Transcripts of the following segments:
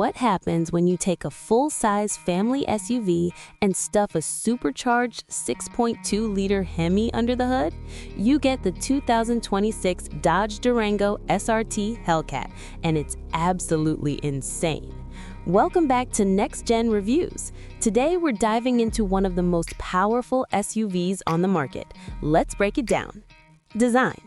What happens when you take a full-size family SUV and stuff a supercharged 6.2-liter Hemi under the hood? You get the 2026 Dodge Durango SRT Hellcat, and it's absolutely insane. Welcome back to Next Gen Reviews. Today we're diving into one of the most powerful SUVs on the market. Let's break it down. Design.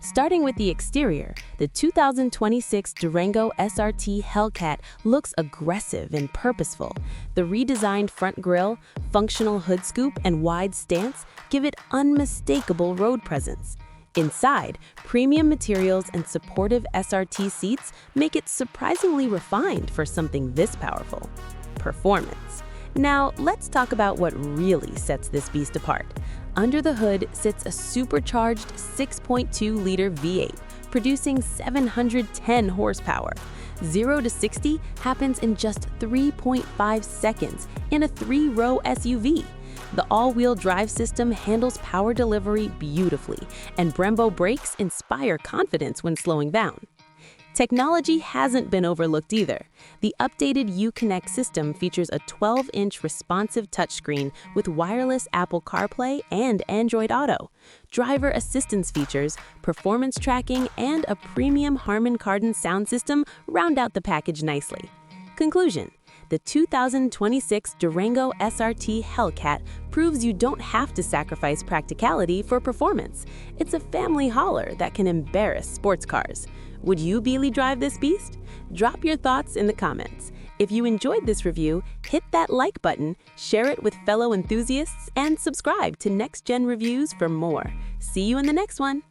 Starting with the exterior, the 2026 Durango SRT Hellcat looks aggressive and purposeful. The redesigned front grille, functional hood scoop, and wide stance give it unmistakable road presence. Inside, premium materials and supportive SRT seats make it surprisingly refined for something this powerful. Performance. Now, let's talk about what really sets this beast apart. Under the hood sits a supercharged 6.2-liter V8, producing 710 horsepower. 0 to 60 happens in just 3.5 seconds in a 3-row SUV. The all-wheel drive system handles power delivery beautifully, and Brembo brakes inspire confidence when slowing down. Technology hasn't been overlooked either. The updated Uconnect system features a 12-inch responsive touchscreen with wireless Apple CarPlay and Android Auto. Driver assistance features, performance tracking, and a premium Harman Kardon sound system round out the package nicely. Conclusion. The 2026 Durango SRT Hellcat proves you don't have to sacrifice practicality for performance. It's a family hauler that can embarrass sports cars. Would you Beely drive this beast? Drop your thoughts in the comments. If you enjoyed this review, hit that like button, share it with fellow enthusiasts, and subscribe to Next Gen Reviews for more. See you in the next one.